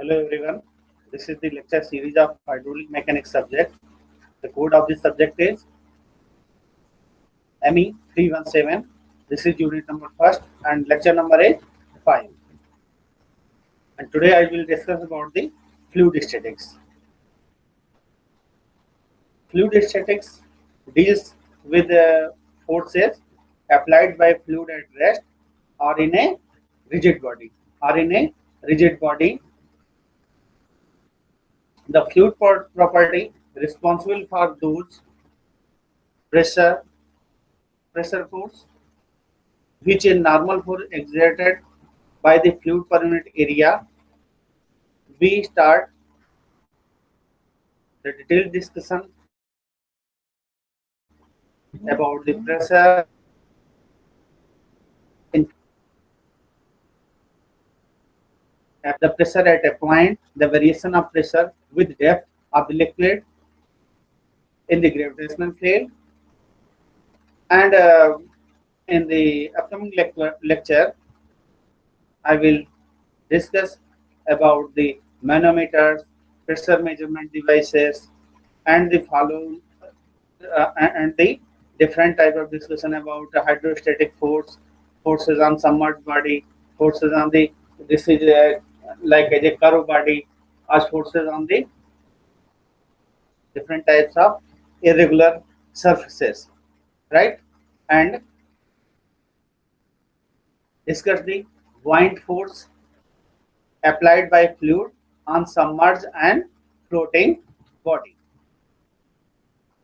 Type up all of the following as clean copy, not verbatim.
Hello everyone. This is the lecture series of hydraulic mechanics subject. The code of this subject is ME317. This is unit number first and lecture number is 5. And today I will discuss about the fluid statics. Fluid statics deals with forces applied by fluid at rest or in a rigid body. The fluid property responsible for those pressure pressure force which is normal force exerted by the fluid per unit area. We start the detailed discussion about the pressure in the pressure at a point, the variation of pressure with depth of the liquid in the gravitational field, and in the upcoming lecture, I will discuss about the manometers, pressure measurement devices, and the following and the different type of discussion about hydrostatic forces on submerged body, forces on the this is like as a curved body, as forces on the different types of irregular surfaces, right? And discuss the buoyant force applied by fluid on submerged and floating body,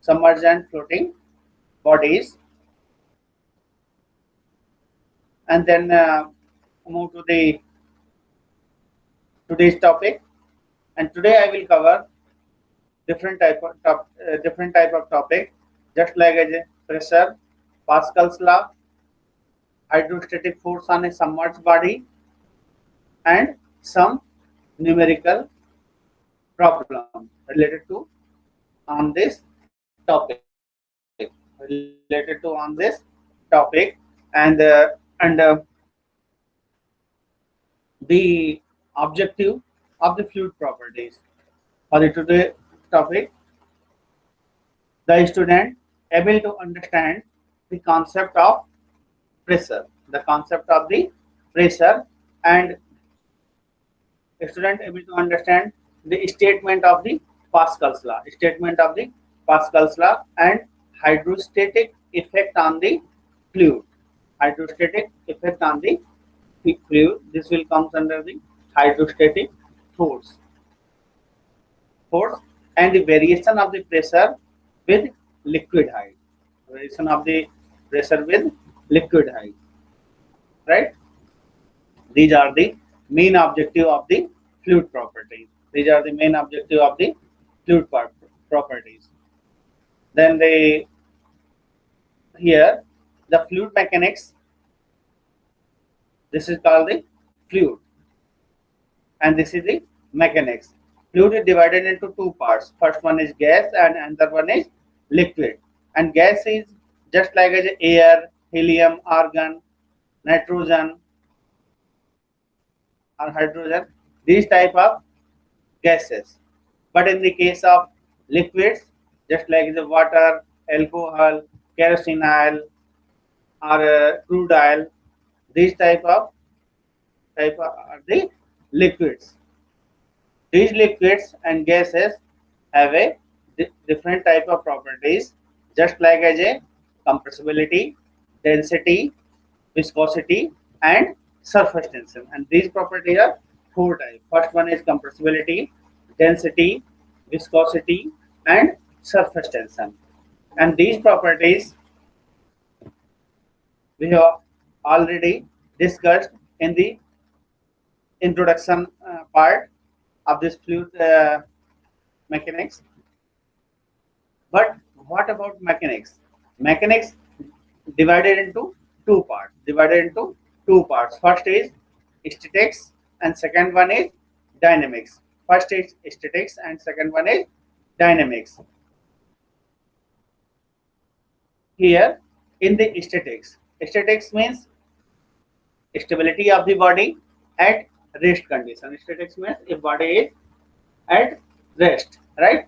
submerged and floating bodies, and then move to the today's topic. And today I will cover different type of topic, just like as a pressure, Pascal's law, hydrostatic force on a submerged body, and some numerical problem related to on this topic and the objective of the fluid properties for the today topic. The student able to understand the concept of pressure, and student able to understand the statement of the Pascal's law and hydrostatic effect on the fluid. Hydrostatic effect on the fluid. This will comes under the hydrostatic force, force and the variation of the pressure with liquid height. Variation of the pressure with liquid height. Right? These are the main objective of the fluid properties. These are the main objective of the fluid properties. Then here the fluid mechanics. This is called the fluid, and this is the mechanics. Fluid is divided into two parts. First one is gas, and another one is liquid. And gas is just like as air, helium, argon, nitrogen, or hydrogen, these type of gases. But in the case of liquids, just like the water, alcohol, kerosene oil, or crude oil, these type of are the liquids. These liquids and gases have a different type of properties, just like as a compressibility, density, viscosity, and surface tension. And these properties are four types. First one is compressibility, density, viscosity, and surface tension. And these properties we have already discussed in the introduction part of this fluid mechanics. But what about mechanics? Mechanics divided into two parts. First is statics and second one is dynamics. First is statics and second one is dynamics. Here in the statics means stability of the body at rest condition. Statics means if body is at rest, right?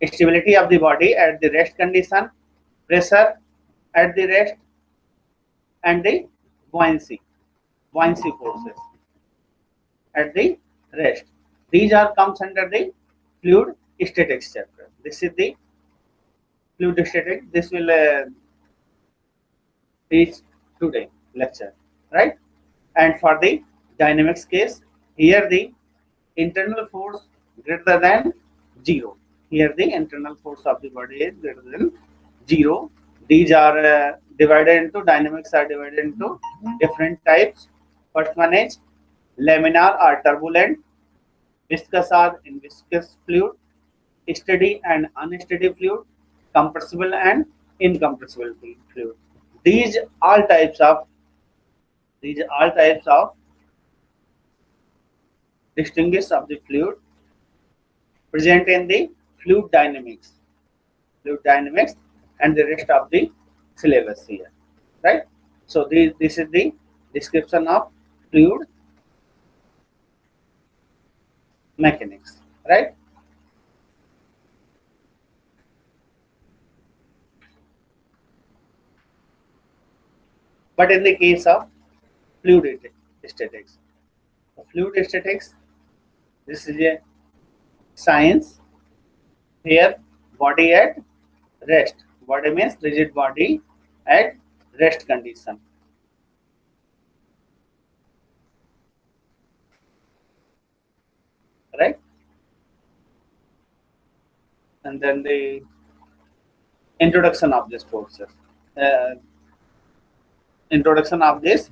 Stability of the body at the rest condition, pressure at the rest, and the buoyancy forces at the rest. These are comes under the fluid statics chapter. This is the fluid statics. This will teach today lecture, right? And for the dynamics case, here the internal force greater than 0. Here the internal force of the body is greater than 0. These are divided into, dynamics are divided into different types. First one is laminar or turbulent, viscous or inviscous fluid, steady and unsteady fluid, compressible and incompressible fluid. These all types of distinguish of the fluid present in the fluid dynamics, and the rest of the syllabus here, right? So this is the description of fluid mechanics, right? But in the case of fluid statics, fluid statics, this is a science here. Body at rest. Body means rigid body at rest condition, right? And then the introduction of this process. Uh, Introduction of this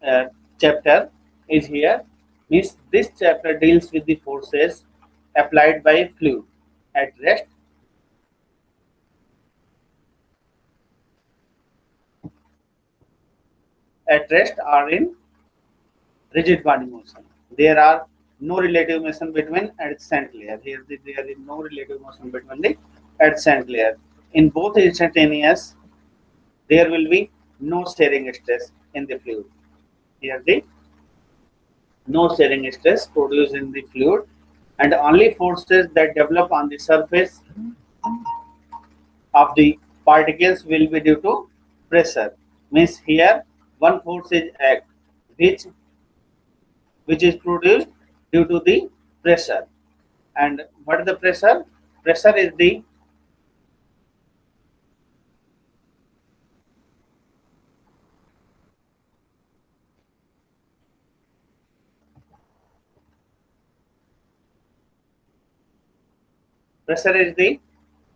uh, chapter is here. Means this chapter deals with the forces applied by fluid at rest or in rigid body motion. There are no relative motion between adjacent layer. Here there is no relative motion between the adjacent layer. In both instantaneous, there will be no shearing stress in the fluid. Here the no shearing stress produced in the fluid, and only forces that develop on the surface of the particles will be due to pressure. Means here one force is act, which is produced due to the pressure. And what is the pressure? Pressure is the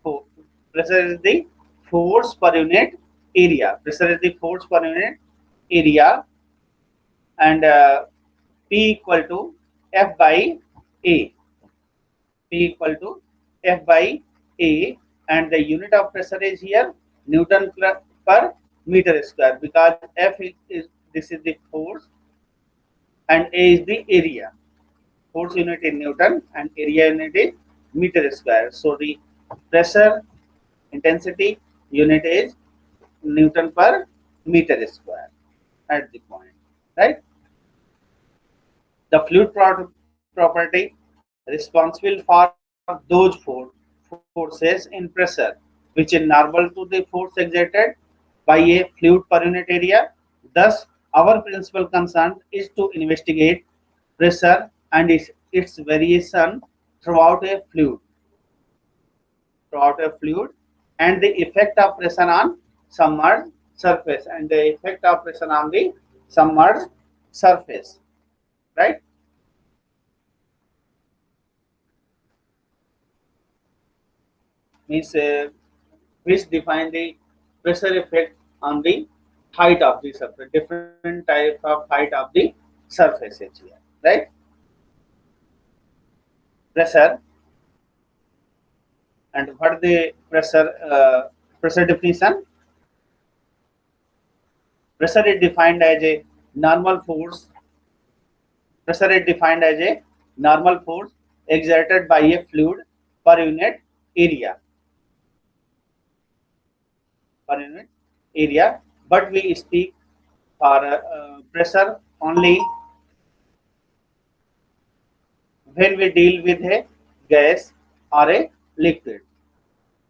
fo- pressure is the force per unit area. Pressure is the force per unit area, and P equal to F by A. P equal to F by A, and the unit of pressure is here Newton per meter square, because F is this is the force and A is the area. Force unit in Newton and area unit is meter square. So the pressure intensity unit is Newton per meter square at the point, right? The fluid property responsible for those forces in pressure which is normal to the force exerted by a fluid per unit area. Thus, our principal concern is to investigate pressure and its variation throughout a fluid, and the effect of pressure on submerged surface, right? Means which define the pressure effect on the height of the surface, different type of height of the surfaces here, right? Pressure, and what the pressure definition? Pressure is defined as a normal force. Pressure is defined as a normal force exerted by a fluid per unit area, per unit area. But we speak for pressure only when we deal with a gas or a liquid.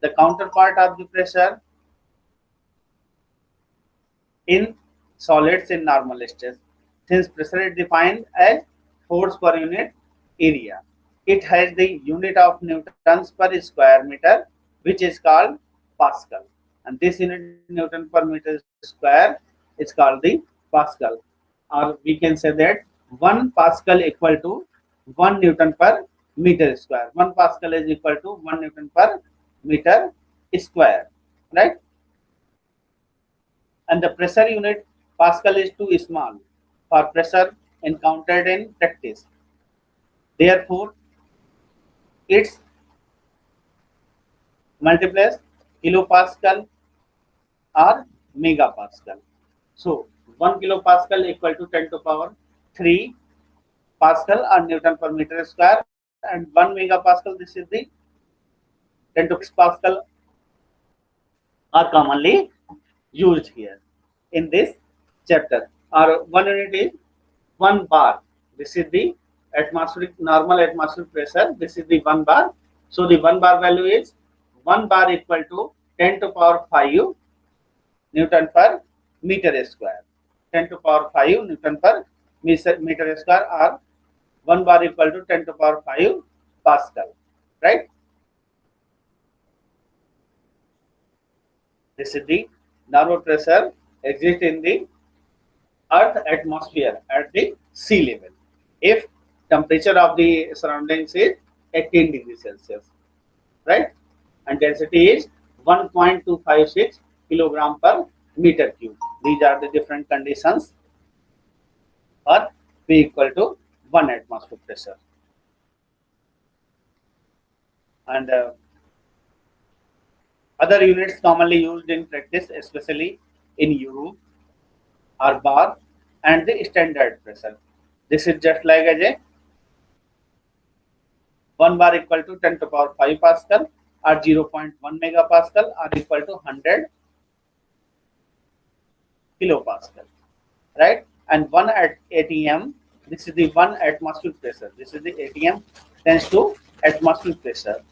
The counterpart of the pressure in solids in normal stress. Since pressure is defined as force per unit area, it has the unit of newtons per square meter, which is called Pascal. And this unit Newton per meter square is called the Pascal. Or we can say that 1 Pascal equal to 1 Newton per meter square. 1 Pascal is equal to 1 Newton per meter square, right? And the pressure unit Pascal is too small for pressure encountered in practice. Therefore, its multiplies kilopascal or megapascal. So 1 kilopascal equal to 10 to power 3 Pascal or Newton per meter square, and 1 megapascal, this is the 10 to 6 Pascal, are commonly used here in this chapter. Or 1 unit is 1 bar. This is the normal atmospheric pressure. This is the 1 bar. So the 1 bar value is 1 bar equal to 10 to power 5 Newton per meter square. 10 to power 5 Newton per meter square, or 1 bar equal to 10 to power 5 Pascal, right? This is the normal pressure exists in the Earth atmosphere at the sea level if temperature of the surroundings is 18 degrees Celsius, right? And density is 1.256 kilogram per meter cube. These are the different conditions for P equal to 1 atmospheric pressure. And other units commonly used in practice, especially in Europe, are bar and the standard pressure. This is just like as a 1 bar equal to 10 to power 5 Pascal, or 0.1 megapascal, are equal to 100 kilopascal, right? And 1 at ATM, this is the 1 atmospheric pressure. This is the ATM tends to atmospheric pressure.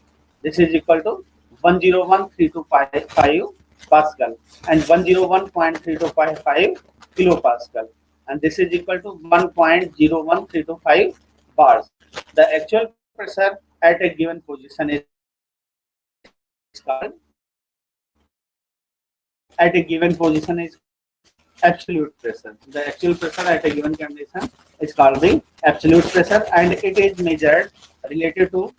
This is equal to 101.3255 Pascal and 101.3255 kilopascal, and this is equal to 1.01325 bars. The actual pressure at a given position is called absolute pressure. The actual pressure at a given condition is called the absolute pressure, and it is measured related to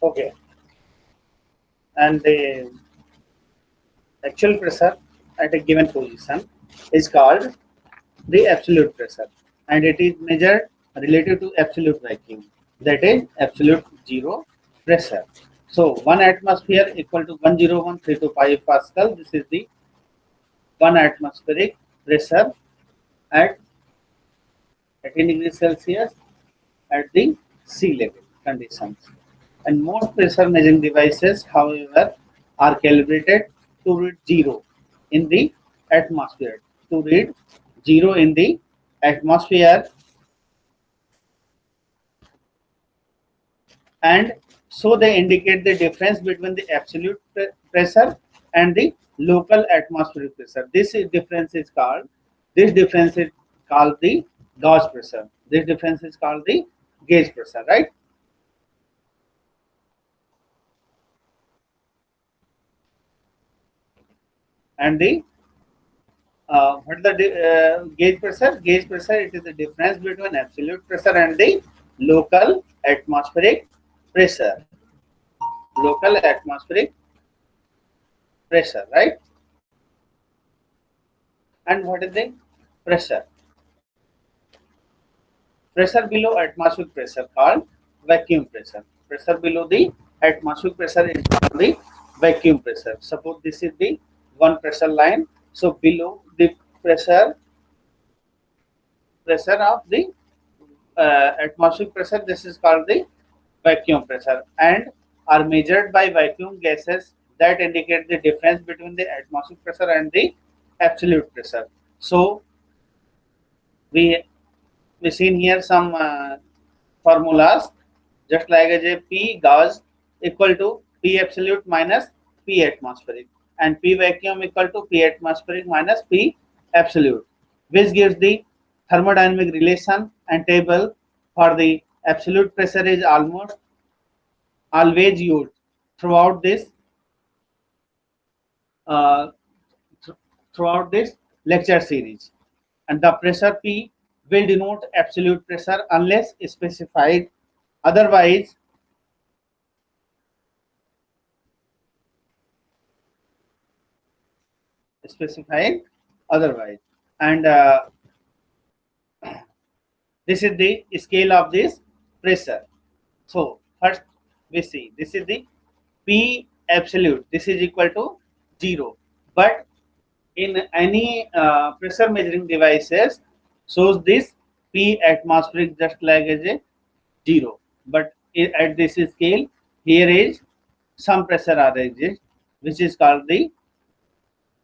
okay, and the actual pressure at a given position is called the absolute pressure, and it is measured related to absolute vacuum, that is absolute zero pressure. So 1 atmosphere equal to 101.325 Pascal. This is the 1 atmospheric pressure at 18 degrees Celsius at the sea level conditions. And most pressure measuring devices, however, are calibrated to read zero in the atmosphere. To read zero in the atmosphere, and so they indicate the difference between the absolute pressure and the local atmospheric pressure. This difference is called the gauge pressure. This difference is called the gauge pressure, right? And the what is the gauge pressure? Gauge pressure, it is the difference between absolute pressure and the local atmospheric pressure. Local atmospheric pressure, right? And what is the pressure? Pressure below atmospheric pressure called vacuum pressure. Pressure below the atmospheric pressure is called the vacuum pressure. Suppose this is the one pressure line. So below the pressure of the atmospheric pressure, this is called the vacuum pressure, and are measured by vacuum gases that indicate the difference between the atmospheric pressure and the absolute pressure. So we seen here some formulas, just like as a P gauge equal to P absolute minus P atmospheric, and P vacuum equal to P atmospheric minus P absolute, which gives the thermodynamic relation, and table for the absolute pressure is almost always used throughout this uh, throughout this lecture series. And the pressure P will denote absolute pressure unless specified otherwise. Specified otherwise. And this is the scale of this pressure. So first we see this is the P absolute. This is equal to 0. But in any pressure measuring devices shows this P atmospheric just like as a 0. But at this scale, here is some pressure are exist, which is called the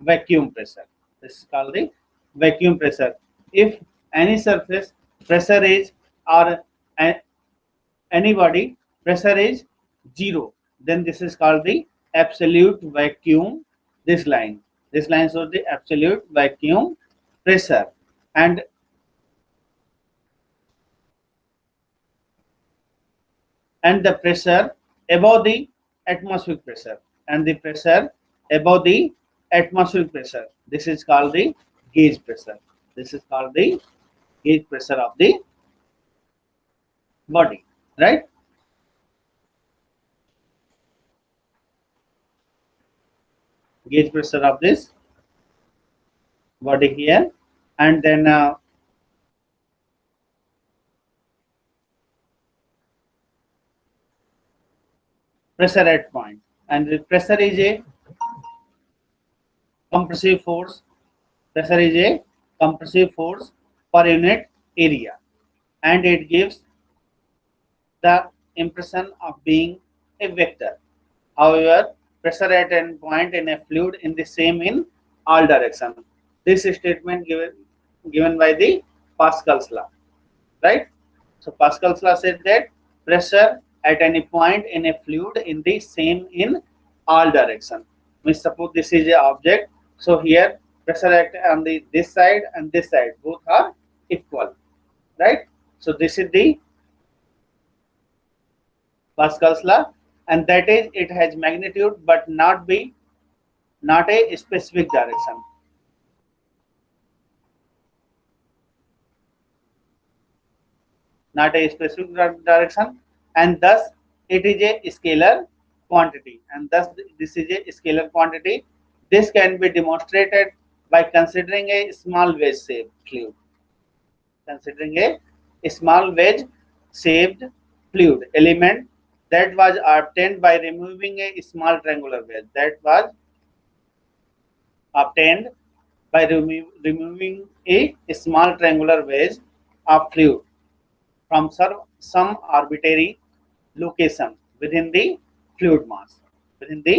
vacuum pressure. This is called the vacuum pressure. If any surface pressure is, or any body pressure is 0, then this is called the absolute vacuum. This line shows the absolute vacuum pressure, and the pressure above the atmospheric pressure, and the pressure above the atmospheric pressure, this is called the gauge pressure. This is called the gauge pressure of the body, right? Gauge pressure of this body here. And then pressure at point, and the pressure is a compressive force. Pressure is a compressive force per unit area, and it gives the impression of being a vector. However, pressure at any point in a fluid in the same in all direction. This statement given by the Pascal's law, right? So Pascal's law says that pressure at any point in a fluid in the same in all direction. We suppose this is a object. So here pressure at on the this side and this side both are equal, right? So this is the Pascal's law, and that is it has magnitude but not a specific direction. Not a specific direction, and thus it is a scalar quantity, and thus this is a scalar quantity. This can be demonstrated by considering a small wedge shaped fluid. Considering a small wedge shaped fluid element that was obtained by removing a small triangular wedge, that was obtained by removing a small triangular wedge of fluid from some arbitrary location within the fluid mass, within the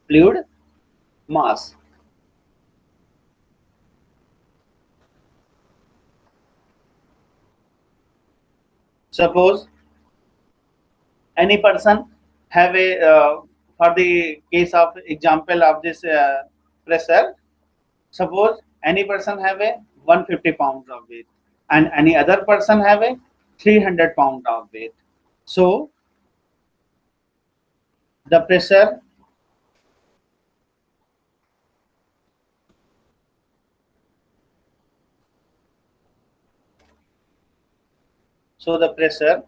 fluid mass. Suppose any person have a for the case of example of this pressure, suppose any person have a 150 pounds of weight and any other person have a 300 pound of weight. So the pressure so the pressure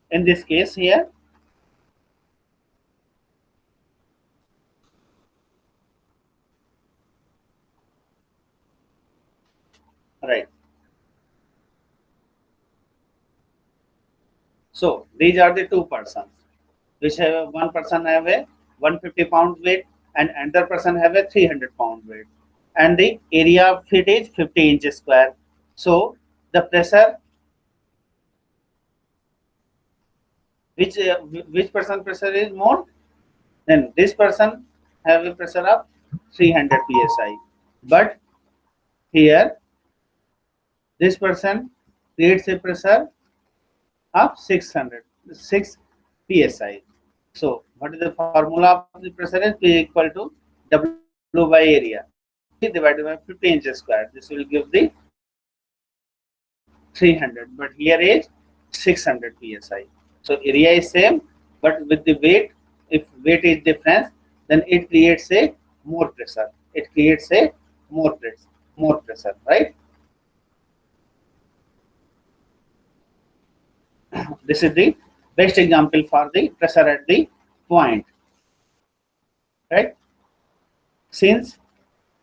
in this case here, right. So these are the two persons, which have one person have a 150 pound weight and another person have a 300 pound weight, and the area of it is 50 inches square. So the pressure, which person pressure is more? Then this person have a pressure of 300 psi, but here this person creates a pressure of 6 psi. So what is the formula of the pressure? Is P equal to W by area divided by 50 inches square. This will give the 300, but here is 600 psi. So area is same, but with the weight, if weight is difference, then it creates a more pressure. It creates a more pressure, right? This is the best example for the pressure at the point, right? Since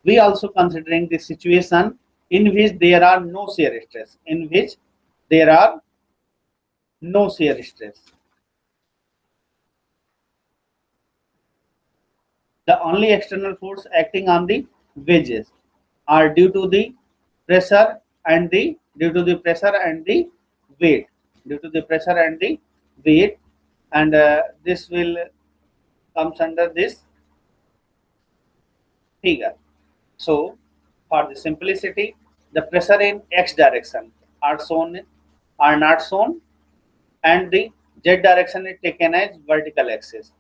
we also considering the situation in which there are no shear stress, in which there are no shear stress. The only external force acting on the wedges are due to the pressure and the weight, due to the pressure and the weight, and this will comes under this figure. So for the simplicity, the pressure in x direction are not shown, and the z direction is taken as vertical axis.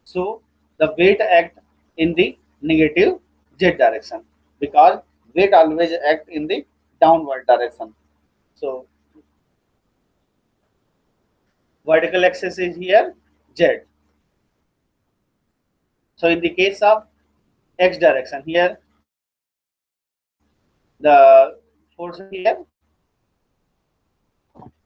So the weight act in the negative z direction, because weight always act in the downward direction. So vertical axis is here z. So in the case of x direction, here the force here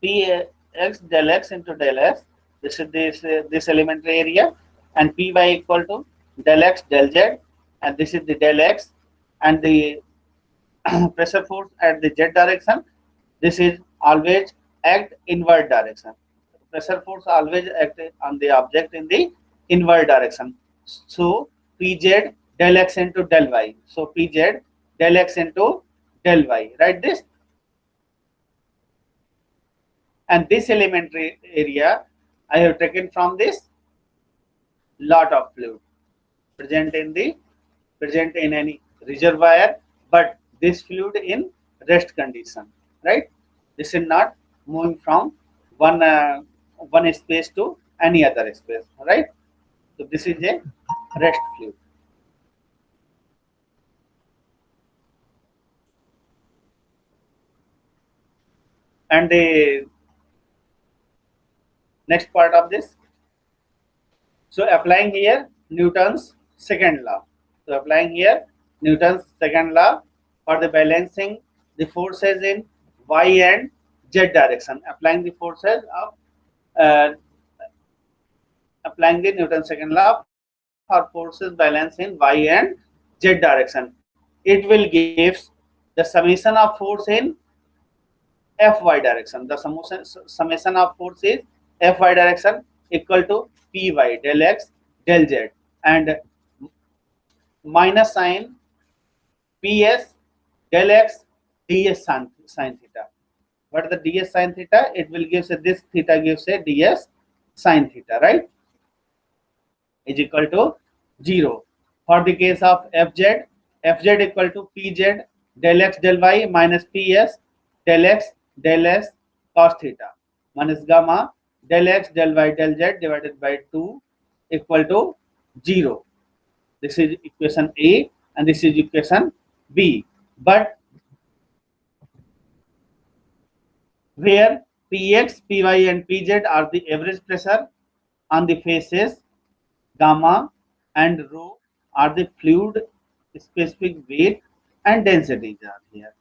p x del x into del s. This elementary area, and py equal to del x del z, and this is the del x, and the pressure force at the z direction. This is always act inward direction. Pressure force always act on the object in the inward direction. So Pz del x into del y. So Pz del x into del y. Write this. And this elementary area I have taken from this lot of fluid present in any reservoir, but this fluid in rest condition, right? This is not moving from one space to any other space, right? So this is a rest fluid. And the next part of this, so applying here Newton's second law. So applying here Newton's second law for the balancing the forces in y and z direction. Applying the forces of uh, applying the Newton's second law for forces balance in y and z direction. It will give the summation of force in fy direction. The summation of force is fy direction equal to py del x del z, and minus sign PS del x ds sin theta. What is the ds sin theta? It will give, say, this theta gives a ds sin theta, right? Is equal to 0. For the case of fz, fz equal to pz del x del y minus ps del x del s cos theta minus gamma del x del y del z divided by 2 equal to 0. This is equation A and this is equation B. But where Px, Py and Pz are the average pressure on the faces, gamma and rho are the fluid specific weight and densities are here.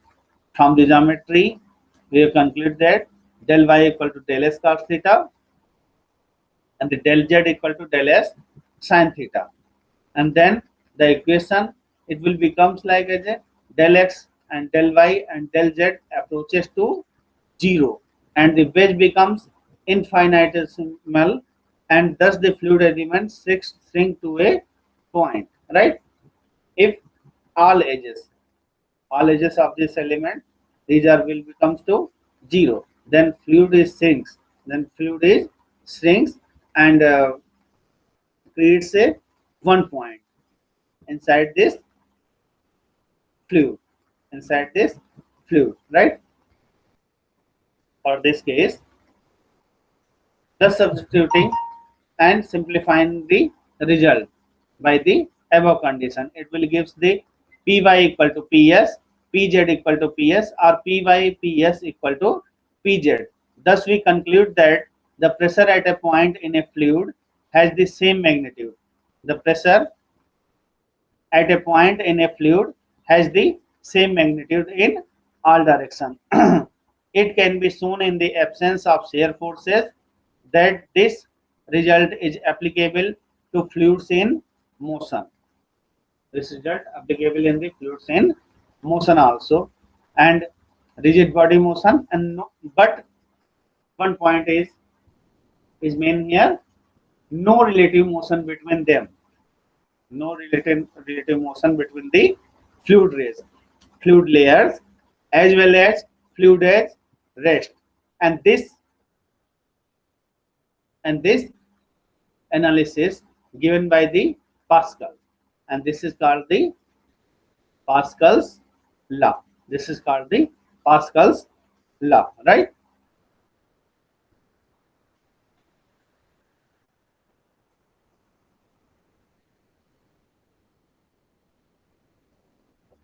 From the geometry, we have concluded that del y equal to del s cos theta and the del z equal to del s sin theta. And then the equation, it will becomes like as a del x and del y and del z approaches to 0 and the base becomes infinitesimal and thus the fluid element shrink to a point, right? If all edges of this element, these are will becomes to 0, then fluid is shrinks and creates a one point inside this fluid, right? For this case, thus substituting and simplifying the result by the above condition, it will gives the Py equal to Ps, Pz equal to Ps or Py Ps equal to Pz. Thus we conclude that the pressure at a point in a fluid has the same magnitude. The pressure at a point in a fluid has the same magnitude in all directions. It can be shown in the absence of shear forces that this result is applicable to fluids in motion. This result applicable in the fluids in motion also and rigid body motion, and no, but one point is main here: no relative motion between them. No relative motion between the fluid layers as well as fluid at rest, and this analysis given by the Pascal, and this is called the Pascal's law. This is called the Pascal's law, right?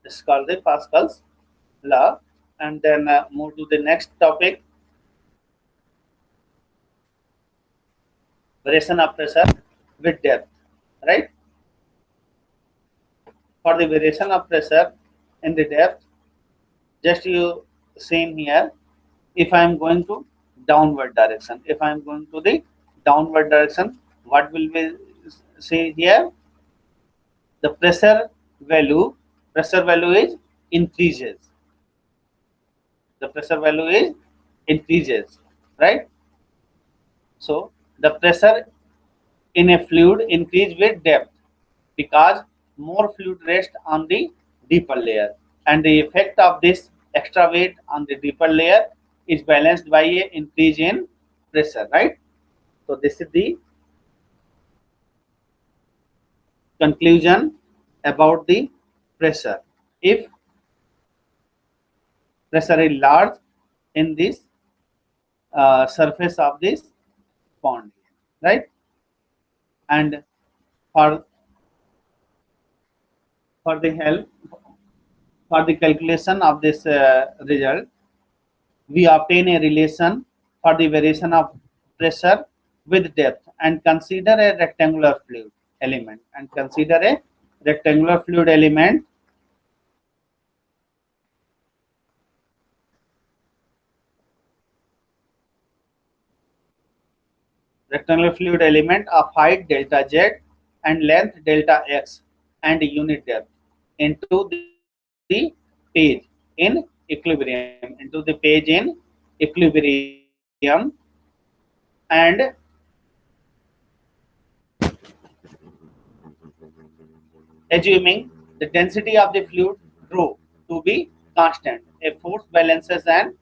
This is called the Pascal's law, and then move to the next topic: variation of pressure with depth, right? For the variation of pressure in the depth, just you seen here, if I am going to downward direction, what will we say here? The pressure value is increases. The pressure value is increases, right? So the pressure in a fluid increase with depth because more fluid rests on the deeper layer, and the effect of this extra weight on the deeper layer is balanced by a increase in pressure, right? So this is the conclusion about the pressure. If pressure is large in this surface of this pond, right? And for the help for the calculation of this result, we obtain a relation for the variation of pressure with depth and consider a rectangular fluid element of height delta z and length delta x and unit depth into the page in equilibrium, and assuming the density of the fluid rho to be constant. A force balances and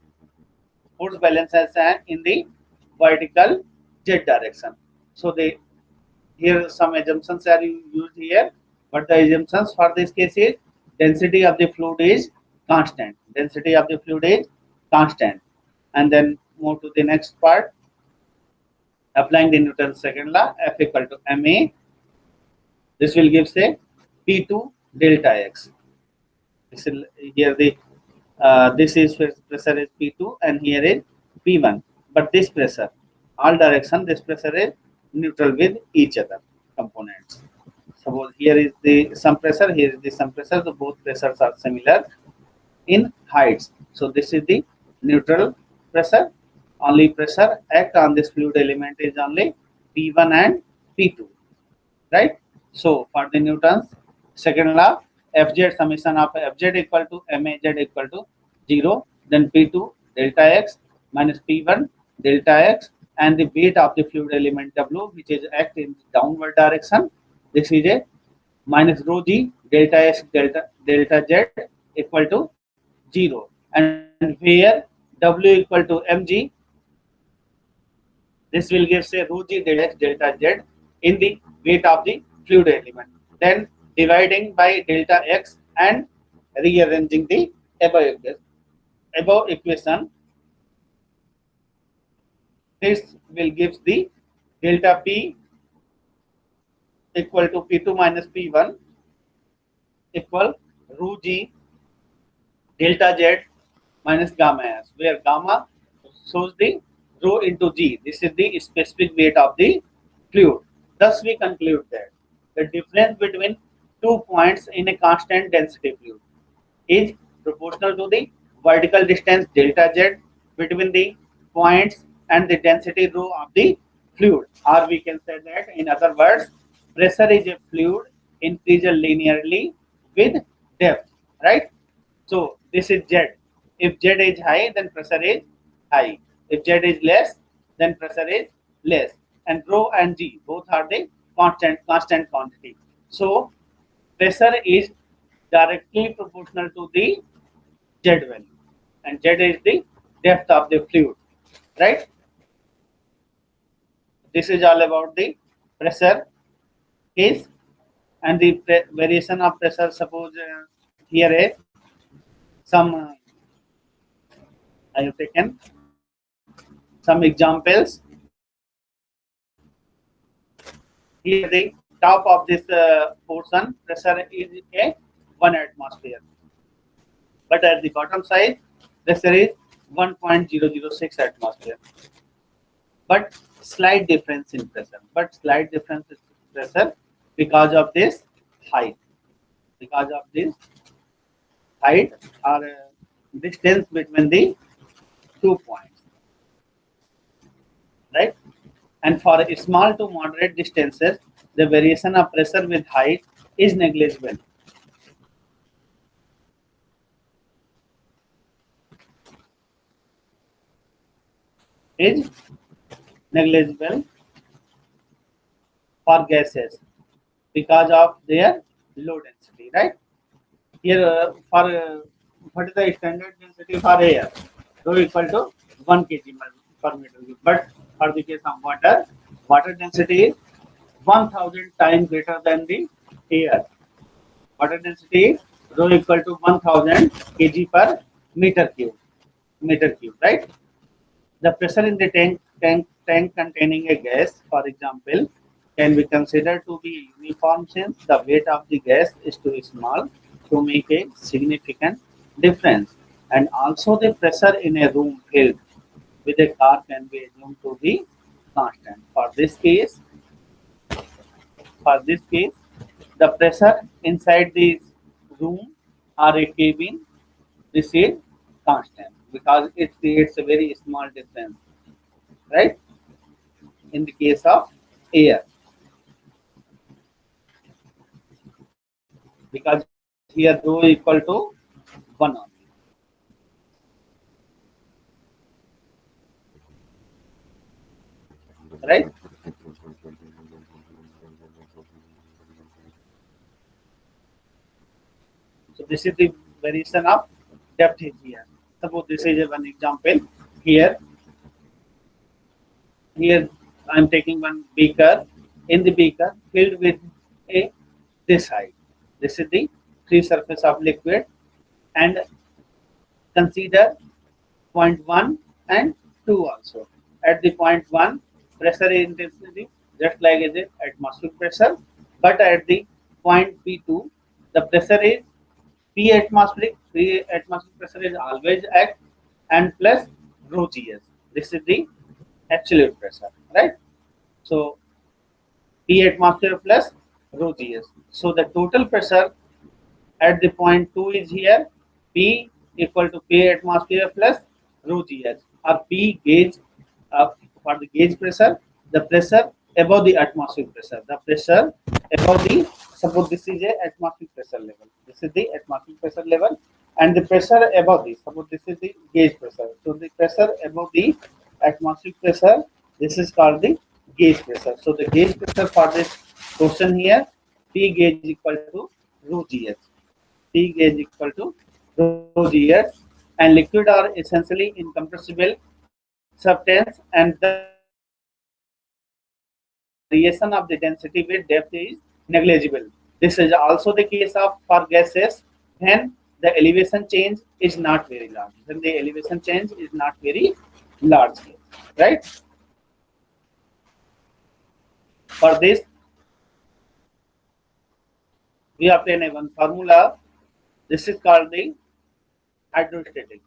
in the vertical z direction. So they here some assumptions are used here, but the assumptions for this case is density of the fluid is constant. Density of the fluid is constant. And then move to the next part. Applying the Newton's second law, F equal to ma. This will give say P2 delta x. This is here the this is pressure is P2 and here is P1. But this pressure, all direction, this pressure is neutral with each other components. Suppose here is the some pressure, here is the some pressure. So both pressures are similar in heights. So this is the neutral pressure. Only pressure act on this fluid element is only P1 and P2, right? So for the Newton's second law, Fz summation of Fz equal to Maz equal to 0, then P2 delta x minus P1 delta x, and the weight of the fluid element W, which is act in downward direction. This is a minus rho g delta x delta z equal to 0, and where W equal to mg, this will give say rho g delta x delta z in the weight of the fluid element. Then dividing by delta x and rearranging the above equation, this will give the delta p equal to P2 minus P1 equal rho g delta z minus gamma s, where gamma shows the rho into g. This is the specific weight of the fluid. Thus, we conclude that the difference between 2 points in a constant density fluid is proportional to the vertical distance delta z between the points and the density rho of the fluid. Or we can say that in other words, pressure is a fluid increases linearly with depth, right? So this is Z. If Z is high, then pressure is high. If Z is less, then pressure is less. And rho and G both are the constant quantity. So pressure is directly proportional to the Z value, and Z is the depth of the fluid, right? This is all about the pressure case and the variation of pressure. Suppose here is some I have taken some examples. Here the top of this portion pressure is a 1 atmosphere, but at the bottom side pressure is 1.006 atmosphere. But slight difference in pressure. But slight difference in pressure because of this height. Because of this height or distance between the 2 points, right? And for small to moderate distances, the variation of pressure with height is negligible. Is negligible for gases because of their low density, right? Here for what is the standard density for air? Rho equal to 1 kg per meter cube. But for the case of water, water density is 1000 times greater than the air. Water density is rho equal to 1000 kg per meter cube, right? The pressure in the tank containing a gas, for example, can be considered to be uniform since the weight of the gas is too small to make a significant difference. And also the pressure in a room filled with a car can be assumed to be constant. For this case, the pressure inside the room or a cabin, this is constant because it creates a very small difference, right? In the case of air, because here rho equal to 1 only, right? So this is the variation of depth is here. Suppose this is one example. Here, here I am taking one beaker. In the beaker filled with a this height. This is the free surface of liquid, and consider point 1 and 2 also. At the point 1, pressure intensity just like is the atmospheric pressure, but at the point P2, the pressure is P atmospheric. P atmospheric pressure is always X and plus rho Gs. This is the absolute pressure, right? So P atmosphere plus rho Gs. So the total pressure at the point 2 is here P equal to P atmosphere plus rho Gs, or P gauge for the gauge pressure, the pressure above the atmospheric pressure, the pressure above the, suppose this is a atmospheric pressure level, this is the atmospheric pressure level, and the pressure above this, suppose this is the gauge pressure, so the pressure above the atmospheric pressure, this is called the gauge pressure. So the gauge pressure for this question here, P gauge equal to rho Gs. P gauge equal to rho Gs, and liquid are essentially incompressible substance, and the variation of the density with depth is negligible. This is also the case of for gases when the elevation change is not very large. When the elevation change is not very large, right? For this, we obtain a one formula. This is called the hydrostatic.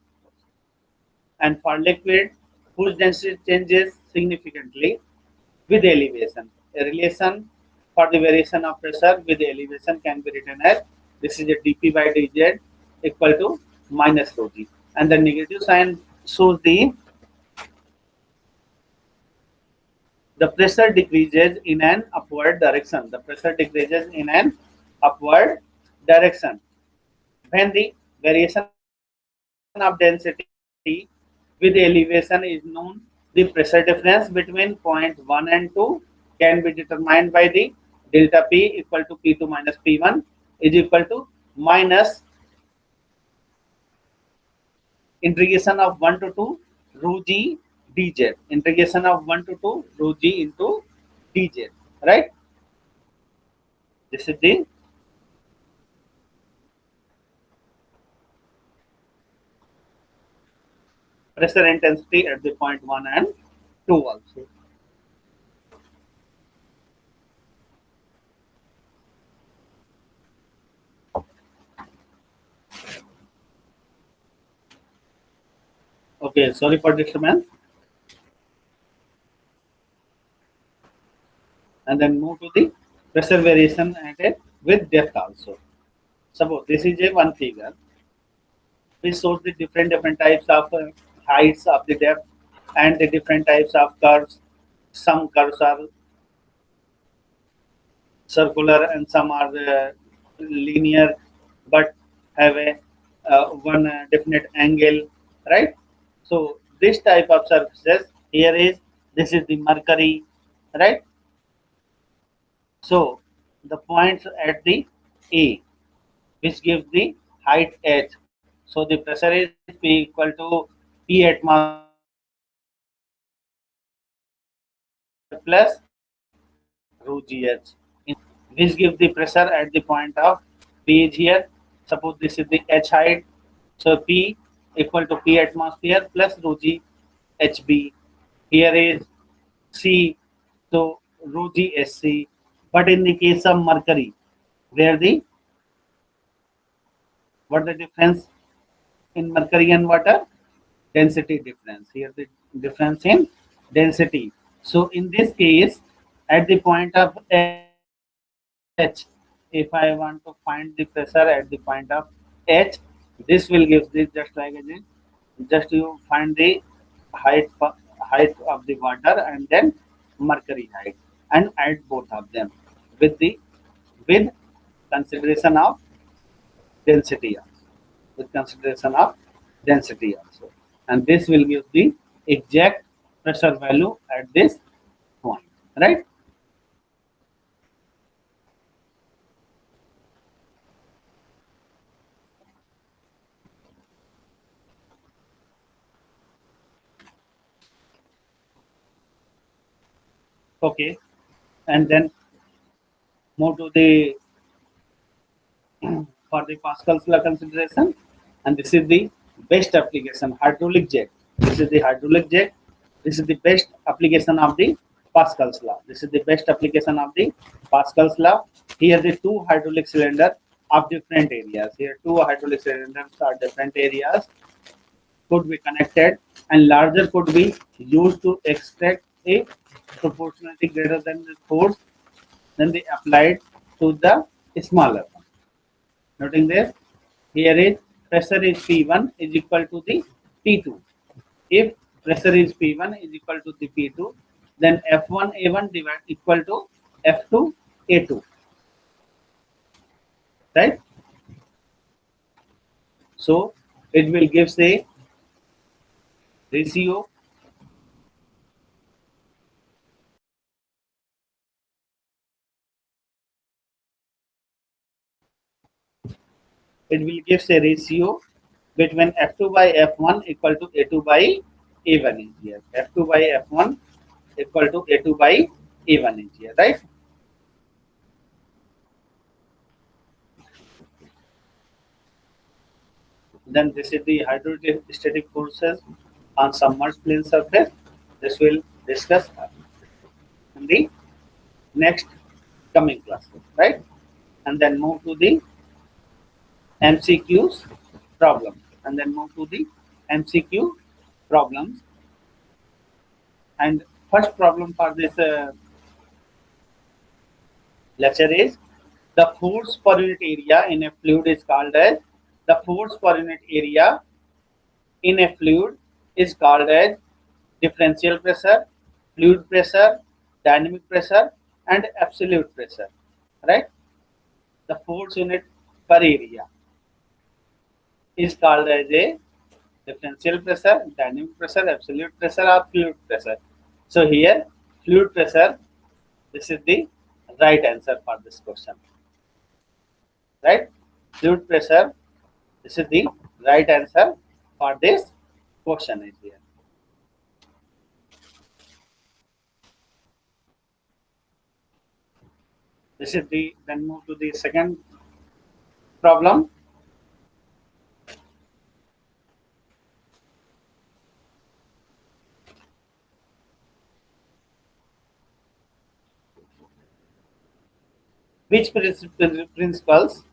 And for liquid whose density changes significantly with elevation, a relation for the variation of pressure with elevation can be written as this is a dp by dz equal to minus rho g, and the negative sign shows the pressure decreases in an upward direction. The pressure decreases in an upward direction when the variation of density with elevation is known. The pressure difference between point 1 and 2 can be determined by the delta P equal to P2 minus P1 is equal to minus integration of 1 to 2 rho g dz. Integration of 1 to 2 rho g into dz, right? This is the pressure intensity at the point 1 and 2 also. Okay, sorry for disturbance. And then move to the pressure variation at a with depth also. Suppose this is a one figure which shows the different types of heights of the depth and the different types of curves. Some curves are circular and some are linear, but have a one definite angle, right? So this type of surfaces here is, this is the mercury, right? So the points at the A, which gives the height h. So the pressure is P equal to P atmosphere plus rho gh, which gives the pressure at the point of P is here. Suppose this is the h height. So P equal to P atmosphere plus rho g hb. Here is C, so rho g sc. But in the case of mercury, where the what the difference in mercury and water? Density difference. Here the difference in density. So in this case, at the point of H, if I want to find the pressure at the point of H, this will give this just like this. Just you find the height of the water and then mercury height and add both of them with the with consideration of density also, with consideration of density also, and this will give the exact pressure value at this point, right? Okay, and then move to the for the Pascal's law consideration, and this is the best application hydraulic jet. This is the hydraulic jet. This is the best application of the Pascal's law. This is the best application of the Pascal's law. Here the two hydraulic cylinders of different areas. Here two hydraulic cylinders are different areas could be connected, and larger could be used to extract a proportionality greater than the force then they applied to the smaller one. Noting this, here is pressure is P1 is equal to the P2. If pressure is P1 is equal to the P2, then F1A1 divide equal to F2A2, right? So it will give a ratio. It will give a ratio between F2 by F1 equal to A2 by A1 is here. F2 by F1 equal to A2 by A1 is here, right? Then this is the hydrostatic forces on submerged plane surface. This will discuss in the next coming classes, right? And then move to the MCQs problem. And then move to the MCQ problems. And first problem for this lecture is the force per unit area in a fluid is called as the force per unit area in a fluid is called as differential pressure, fluid pressure, dynamic pressure, and absolute pressure. Right? The force unit per area is called as a differential pressure, dynamic pressure, absolute pressure, or fluid pressure. So here, fluid pressure. This is the right answer for this question. Right? Fluid pressure. This is the right answer for this question is here. This is the then move to the second problem. Which principles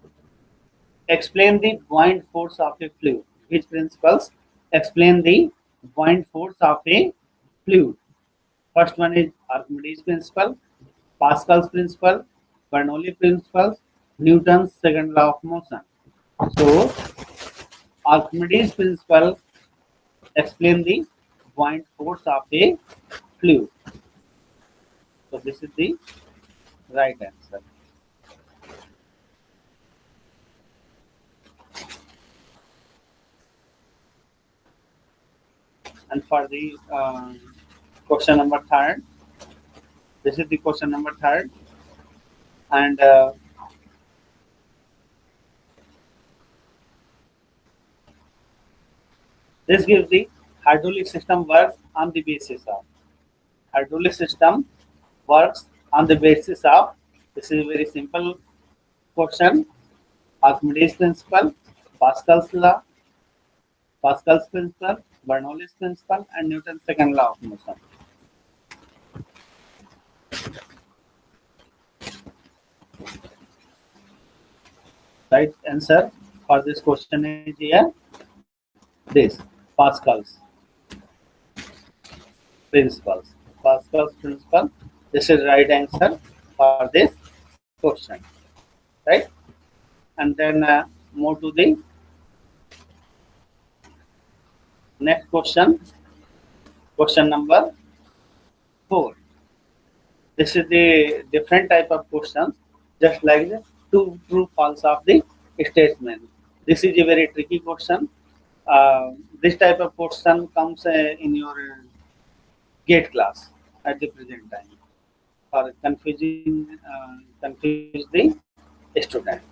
explain the buoyant force of a fluid? Which principles explain the buoyant force of a fluid? First one is Archimedes principle, Pascal's principle, Bernoulli principle, Newton's second law of motion. So Archimedes principle explain the buoyant force of a fluid. So this is the right answer. And for the question number third, this is the question number third, and this gives the hydraulic system works on the basis of hydraulic system works on the basis of this is a very simple question. Archimedes principle, Pascal's law, Pascal's principle, Bernoulli's principle, and Newton's second law of motion. Right answer for this question is here. This Pascal's principles. Pascal's principle. This is right answer for this question. Right, and then move to the next question. Question number 4. This is the different type of questions, just like the two true false of the statement. This is a very tricky question. This type of question comes in your gate class at the present time for confuse the student.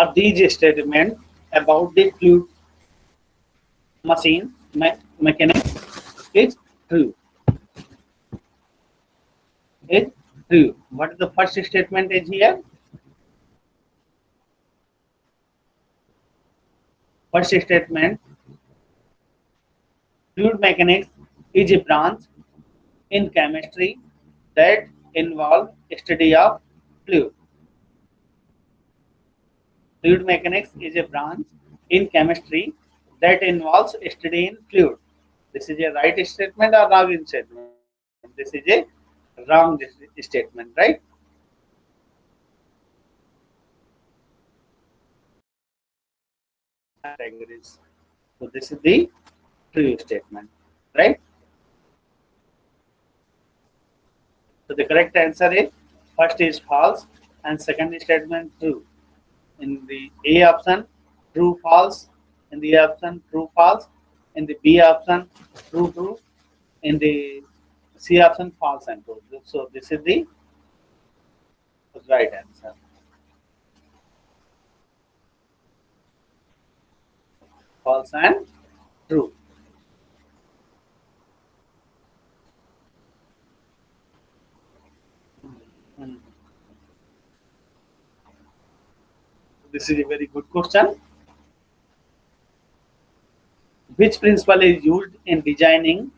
are these statements about the fluid machine mechanics is true. Is true. What is the first statement is here? First statement, fluid mechanics is a branch in chemistry that involve study of fluid. Fluid mechanics is a branch in chemistry that involves study in fluid. This is a right statement or wrong statement? This is a wrong statement, right? Categories. So this is the true statement, right? So the correct answer is first is false and second statement true. In the A option, true false. In the A option, true false. In the B option, true true. In the C option, false and true. So this is the right answer. False and true. Hmm. This is a very good question. Which principle is used in designing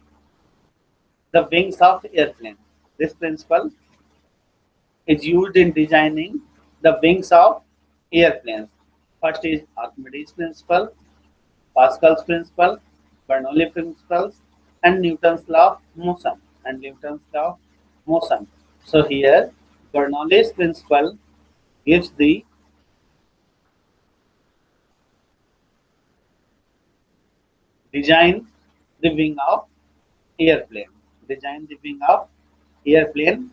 the wings of airplane? This principle is used in designing the wings of airplanes. First is Archimedes principle, Pascal's principle, Bernoulli principles, and Newton's law of motion. And Newton's law of motion. So here, Bernoulli's principle gives the design the wing of airplane. Design the wing of airplane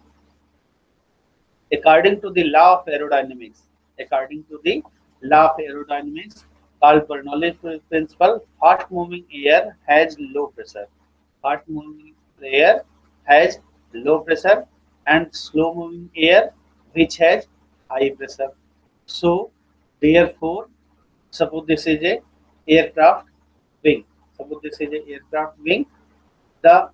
according to the law of aerodynamics. According to the law of aerodynamics called Bernoulli's principle, fast moving air has low pressure. Fast moving air has low pressure and slow moving air which has high pressure. So therefore, suppose this is a aircraft wing. Suppose this is a aircraft wing. The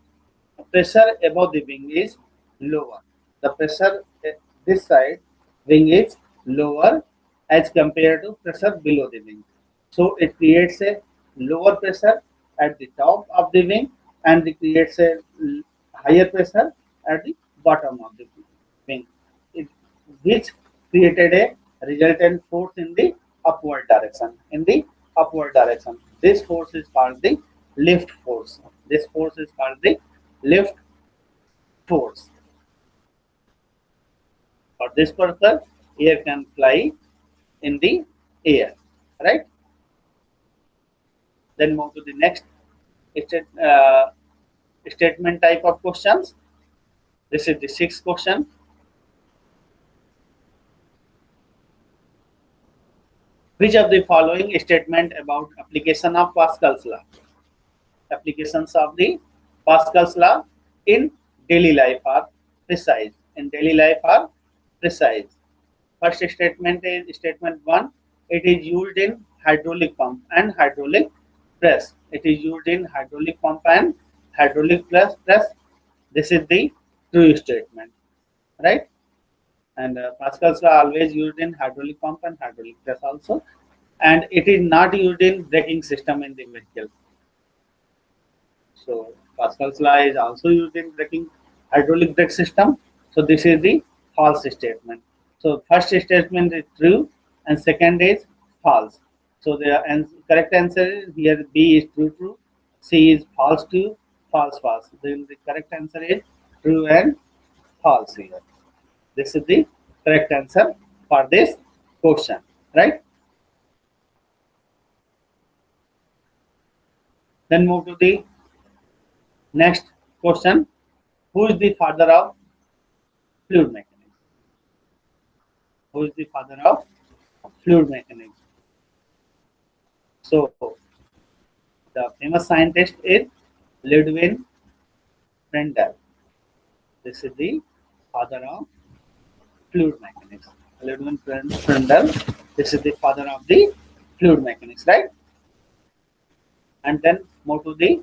pressure above the wing is lower. The pressure at this side wing is lower as compared to pressure below the wing. So it creates a lower pressure at the top of the wing and it creates a higher pressure at the bottom of the wing, it, which created a resultant force in the upward direction. In the upward direction, this force is called the lift force. This force is called the lift force. For this purpose, air can fly in the air, right? Then move to the next state, statement type of questions. This is the sixth question. Which of the following statement about application of Pascal's law? Applications of the Pascal's law in daily life are precise. In daily life are precise. First statement is statement 1. It is used in hydraulic pump and hydraulic press. It is used in hydraulic pump and hydraulic press. This is the true statement, right? And Pascal's law always used in hydraulic pump and hydraulic press also. And it is not used in braking system in the vehicle. So Pascal's law is also used in braking hydraulic brake system. So this is the false statement. So first statement is true and second is false. So the correct answer is here B is true true, C is false true, false false. Then the correct answer is true and false here. This is the correct answer for this question, right? Then move to the next question. Who is the father of fluid mechanics? Who is the father of fluid mechanics? So the famous scientist is Ludwig Prandtl. This is the father of fluid mechanics. Ludwig Prandtl. This is the father of the fluid mechanics, right? And then move to the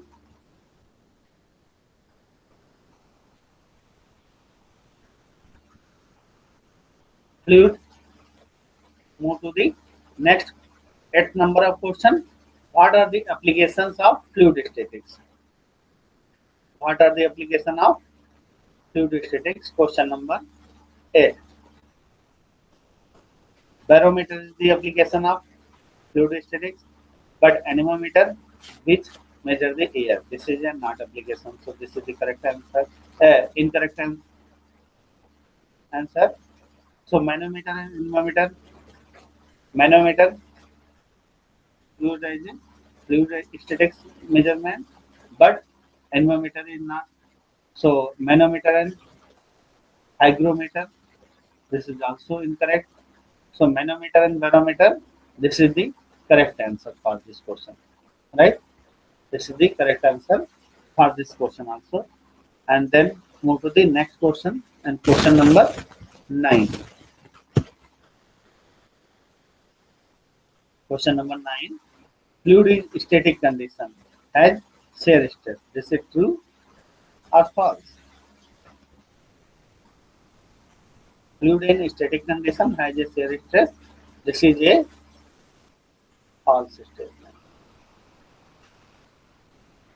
fluid. Move to the next 8th number of question. What are the applications of fluid statics? What are the application of fluid statics? Question number 8. Barometer is the application of fluid statics, but anemometer which measure the air. This is a not application. So this is the correct answer. Incorrect answer. So manometer and anemometer. Manometer used as a fluid statics measurement, but anemometer is not. So manometer and hygrometer. This is also incorrect. So manometer and barometer. This is the correct answer for this question, right? This is the correct answer for this question also. And then move to the next question and question number 9. Question number 9. Fluid in static condition has shear stress. This is true or false? Fluid in static condition has a shear stress. This is a false statement.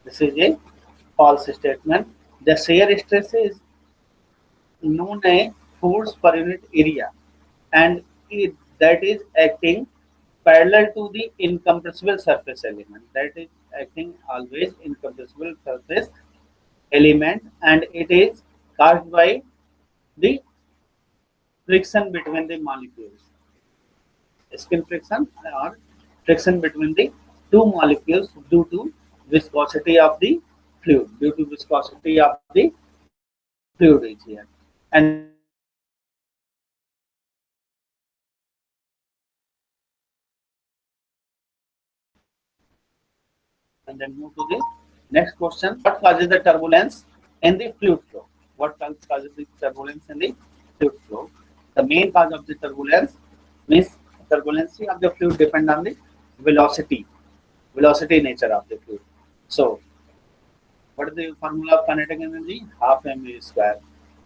This is a false statement. The shear stress is known as force per unit area, and that is acting parallel to the incompressible surface element. That is acting always incompressible surface element, and it is caused by the friction between the molecules. Skin friction or friction between the two molecules due to viscosity of the fluid. Due to viscosity of the fluid is here. And then move to the next question. What causes the turbulence in the fluid flow? What causes the turbulence in the fluid flow? The main cause of the turbulence means turbulency of the fluid depend on the velocity nature of the fluid. So, what is the formula of kinetic energy? Half mv square.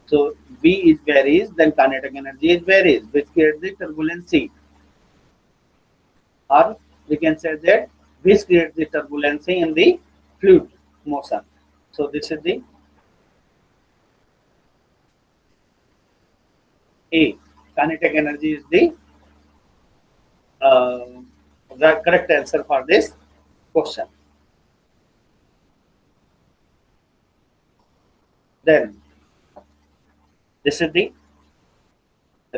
So, V is varies, then kinetic energy is varies, which creates the turbulency. Or we can say that which creates the turbulency in the fluid motion. So, this is the A. Kinetic energy is uh, the correct answer for this question. Then this is the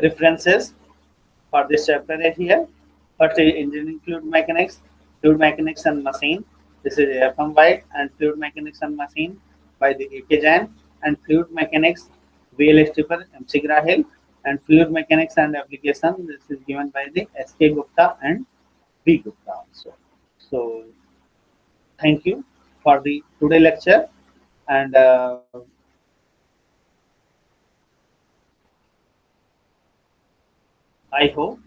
references for this chapter here. First is engineering fluid mechanics and machine. This is F.M. White and fluid mechanics and machine by the A.K. Jain, and fluid mechanics V.L. Stripper, M.C. Grahil, and fluid mechanics and application. This is given by the S.K. Gupta and B. Gupta also. So thank you for the today lecture, and I hope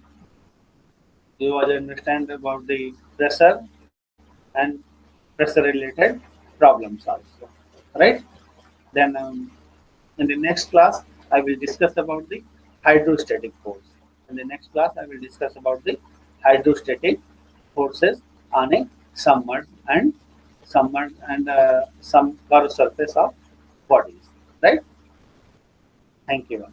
you all understand about the pressure and pressure related problems also, right? Then in the next class I will discuss about the hydrostatic force. In the next class I will discuss about the hydrostatic forces on a submerged and some curved surface of bodies, right? Thank you.